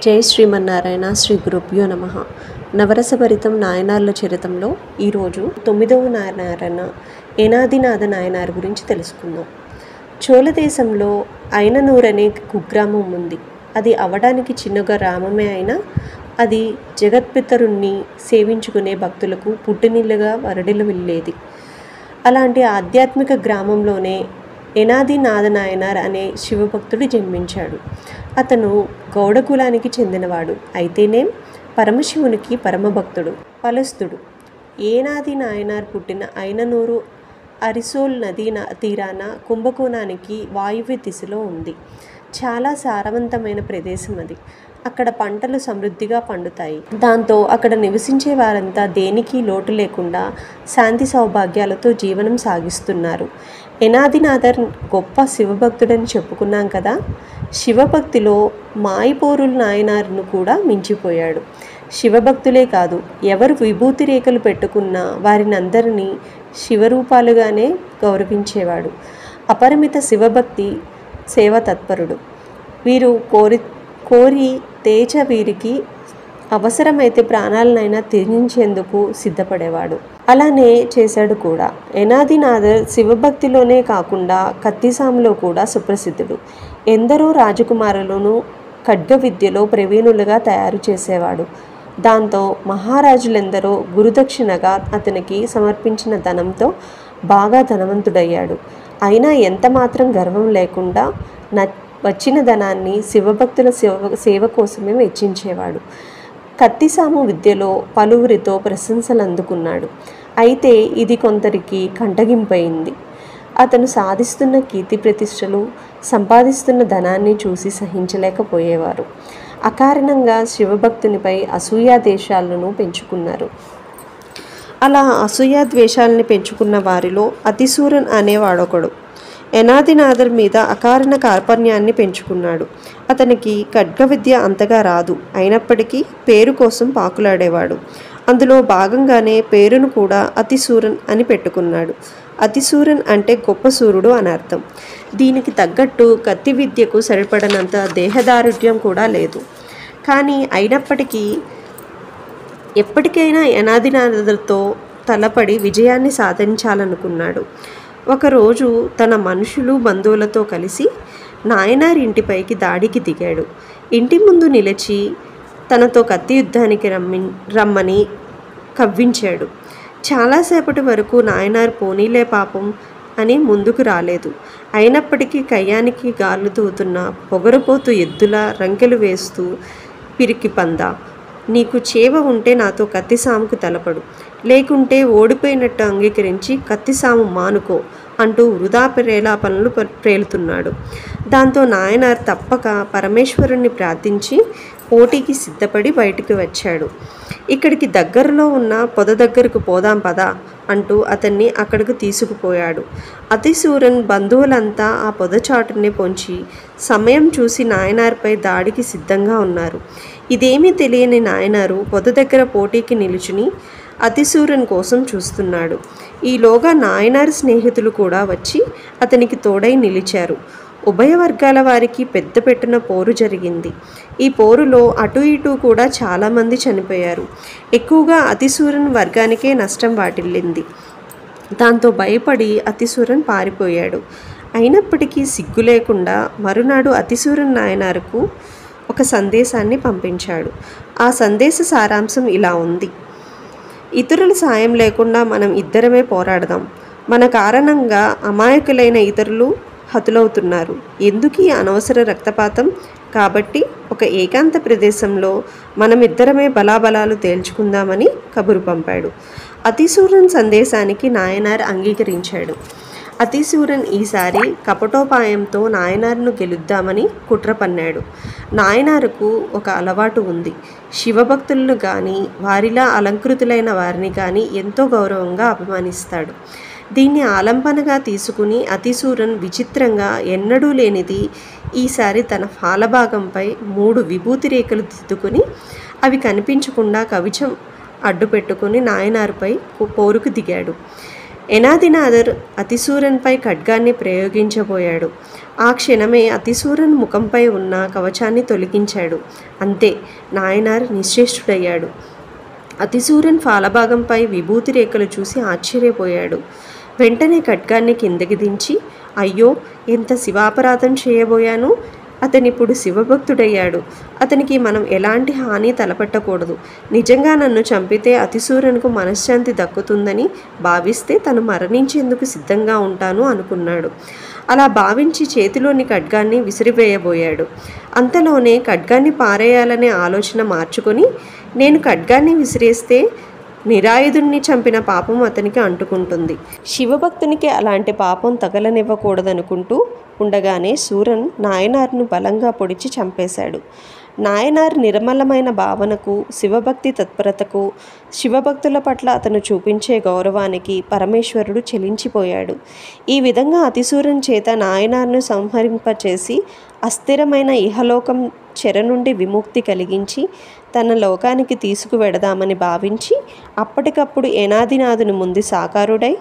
జై శ్రీమన్నారాయణ. శ్రీ గురుభ్యో నమః. నవరసభరితం నాయనార్ల చరితంలో ఈరోజు 9వ నాయనారైన ఏనాదినాథ నాయనార్ గురించి తెలుసుకుందాం. చోళ దేశంలో ఐననూర్ అనే కుగ్రామం ఉంది. అది అవడానికి చిన్న గ్రామమే అయినా అది జగత్పితరుణ్ణి సేవించుకునే భక్తులకు పుట్టినిల్లుగా వరడిల్లువెళ్ళేది. అలాంటి ఆధ్యాత్మిక గ్రామంలోనే ఏనాదినాథ నాయనార్ అనే శివభక్తుడు జన్మించాడు. అతను గౌడ కులానికి చెందినవాడు. అయితేనేం పరమశివునికి పరమభక్తుడు, ఫలస్థుడు. ఏనాది నాయనార్ పుట్టిన ఐననూరు అరిసోల్ నదీ తీరాన కుంభకోణానికి వాయువ్య దిశలో ఉంది. చాలా సారవంతమైన ప్రదేశం అది. అక్కడ పంటలు సమృద్ధిగా పండుతాయి. దాంతో అక్కడ నివసించే వారంతా దేనికి లోటు లేకుండా శాంతి సౌభాగ్యాలతో జీవనం సాగిస్తున్నారు. ఏనాదినాథర్ గొప్ప శివభక్తుడని చెప్పుకున్నాం కదా. శివభక్తిలో మాయిపోరుల నాయనార్ను కూడా మించిపోయాడు. శివభక్తులే కాదు, ఎవరు విభూతి రేఖలు పెట్టుకున్నా వారిని అందరినీ శివరూపాలుగానే గౌరవించేవాడు. అపరిమిత శివభక్తి సేవ తత్పరుడు. వీరు కోరి తేజ వీరికి అవసరమైతే ప్రాణాలనైనా త్యజించేందుకు సిద్ధపడేవాడు. అలానే చేశాడు కూడా. ఏనాదినాథర్ శివభక్తిలోనే కాకుండా కత్తిసాములో కూడా సుప్రసిద్ధుడు. ఎందరో రాజకుమారులను ఖడ్గ విద్యలో ప్రవీణులుగా తయారు చేసేవాడు. దాంతో మహారాజులెందరో గురుదక్షిణగా అతనికి సమర్పించిన ధనంతో బాగా ధనవంతుడయ్యాడు. అయినా ఎంత మాత్రం గర్వం లేకుండా వచ్చిన ధనాన్ని శివభక్తుల సేవ కోసమే వెచ్చించేవాడు. కత్తిసాము విద్యలో పలువురితో ప్రశంసలు అందుకున్నాడు. అయితే ఇది కొందరికి కంటగింపయింది. అతను సాధిస్తున్న కీర్తి ప్రతిష్టలు, సంపాదిస్తున్న ధనాన్ని చూసి సహించలేకపోయేవారు. అకారణంగా శివభక్తునిపై అసూయాద్వేషాలను పెంచుకున్నారు. అలా అసూయాద్వేషాలని పెంచుకున్న వారిలో అతిసూరన్ అనేవాడొకడు. ఏనాదినాథర్ మీద అకారణ కార్పణ్యాన్ని పెంచుకున్నాడు. అతనికి ఖడ్గ విద్య అంతగా రాదు. అయినప్పటికీ పేరు కోసం పాకులాడేవాడు. అందులో భాగంగానే పేరును కూడా అతిసూరన్ అని పెట్టుకున్నాడు. అతిసూరన్ అంటే గొప్ప సూర్యుడు అని అర్థం. దీనికి తగ్గట్టు కత్తి విద్యకు సరిపడనంత దేహదారుఢ్యం కూడా లేదు. కానీ అయినప్పటికీ ఎప్పటికైనా ఏనాదినాథర్తో తలపడి విజయాన్ని సాధించాలనుకున్నాడు. ఒకరోజు తన మనుషులు బంధువులతో కలిసి నాయనార్ ఇంటిపైకి దాడికి దిగాడు. ఇంటి ముందు నిలిచి తనతో కత్తి యుద్ధానికి రమ్మని కవ్వించాడు. చాలాసేపటి వరకు నాయనార్ పోనీలే పాపం అని ముందుకు రాలేదు. అయినప్పటికీ కయ్యానికి గాలు తూతున్న పొగరుపోతూ ఎద్దులా రంకెలు వేస్తూ, పిరికి పందా, నీకు చేవ ఉంటే నాతో కత్తిసాముకు తలపడు, లేకుంటే ఓడిపోయినట్టు అంగీకరించి కత్తిసాము మానుకో అంటూ వృధా ప్రేలాపనలు ప్రేలుతున్నాడు. దాంతో నాయనార్ తప్పక పరమేశ్వరుణ్ణి ప్రార్థించి పోటీకి సిద్ధపడి బయటికి వచ్చాడు. ఇక్కడికి దగ్గరలో ఉన్న పొద దగ్గరకు పోదాం పదా అంటూ అతన్ని అక్కడికి తీసుకుపోయాడు. అతిసూరన్ బంధువులంతా ఆ పొదచాటునే పొంచి సమయం చూసి నాయనార్పై దాడికి సిద్ధంగా ఉన్నారు. ఇదేమీ తెలియని నాయనారు పొద దగ్గర పోటీకి నిలుచుని అతిసూరన్ కోసం చూస్తున్నాడు. ఈలోగా నాయనార్ స్నేహితులు కూడా వచ్చి అతనికి తోడై నిలిచారు. ఉభయ వర్గాల వారికి పెద్ద పెట్టున పోరు జరిగింది. ఈ పోరులో అటు ఇటు కూడా చాలామంది చనిపోయారు. ఎక్కువగా అతిసూరన్ వర్గానికే నష్టం వాటిల్లింది. దాంతో భయపడి అతిసూరన్ పారిపోయాడు. అయినప్పటికీ సిగ్గు లేకుండా మరునాడు అతిసూరన్ నాయనార్కు ఒక సందేశాన్ని పంపించాడు. ఆ సందేశ సారాంశం ఇలా ఉంది: ఇతరుల సాయం లేకుండా మనం ఇద్దరమే పోరాడదాం. మన కారణంగా అమాయకులైన ఇతరులు హతులవుతున్నారు. ఎందుకీ అనవసర రక్తపాతం? కాబట్టి ఒక ఏకాంత ప్రదేశంలో మనమిద్దరమే బలాబలాలు తేల్చుకుందామని కబురు పంపాడు. అతిసూరన్ సందేశానికి నాయనార్ అంగీకరించాడు. అతిసూరన్ ఈసారి కపటోపాయంతో నాయనార్ను గెలుద్దామని కుట్ర పన్నాడు. నాయనార్కు ఒక అలవాటు ఉంది. శివభక్తులను కానీ వారిలా అలంకృతులైన వారిని కానీ ఎంతో గౌరవంగా అభిమానిస్తాడు. దీన్ని ఆలంబనగా తీసుకుని అతిసూరన్ విచిత్రంగా ఎన్నడూ లేనిది ఈసారి తన ఫాలభాగంపై 3 విభూతి రేఖలు దిద్దుకుని అవి కనిపించకుండా కవచం అడ్డుపెట్టుకుని నాయనార్పై పోరుకు దిగాడు. ఎనాదినాథర్ అతిసూరన్పై ఖడ్గాన్ని ప్రయోగించబోయాడు. ఆ క్షణమే అతిసూరన్ ముఖంపై ఉన్న కవచాన్ని తొలగించాడు. అంతే, నాయనార్ నిశ్చేష్టుడయ్యాడు. అతిసూరన్ ఫాలభాగంపై విభూతి రేఖలు చూసి ఆశ్చర్యపోయాడు. వెంటనే ఖడ్గాన్ని కిందకి దించి, అయ్యో, ఎంత శివాపరాధం చేయబోయాను. అతనిప్పుడు శివభక్తుడయ్యాడు. అతనికి మనం ఎలాంటి హాని తలపెట్టకూడదు. నిజంగా నన్ను చంపితే అతిసూరన్కు మనశ్శాంతి దక్కుతుందని భావిస్తే తను మరణించేందుకు సిద్ధంగా ఉంటాను అనుకున్నాడు. అలా భావించి చేతిలోని ఖడ్గాన్ని విసిరివేయబోయాడు. అంతలోనే ఖడ్గాన్ని పారేయాలనే ఆలోచన మార్చుకొని, నేను ఖడ్గాన్ని విసిరేస్తే నిరాయుధుణ్ణి చంపిన పాపం అతనికి అంటుకుంటుంది. శివభక్తునికి అలాంటి పాపం తగలనివ్వకూడదనుకుంటూ ఉండగానే సూరన్ నాయనార్ను బలంగా పొడిచి చంపేశాడు. నాయనార్ నిర్మలమైన భావనకు, శివభక్తి తత్పరతకు, శివభక్తుల పట్ల అతను చూపించే గౌరవానికి పరమేశ్వరుడు చెలించిపోయాడు. ఈ విధంగా అతిసూరన్ చేత నాయనార్ను సంహరింపచేసి అస్థిరమైన ఇహలోకం చెర నుండి విముక్తి కలిగించి తన లోకానికి తీసుకువెడదామని భావించి అప్పటికప్పుడు ఏనాదినాథుని ముందు సాకారుడై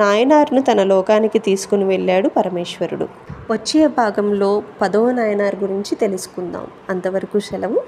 నాయనార్ను తన లోకానికి తీసుకుని వెళ్ళాడు పరమేశ్వరుడు. వచ్చే భాగంలో 10వ నాయనార్ గురించి తెలుసుకుందాం. అంతవరకు సెలవు.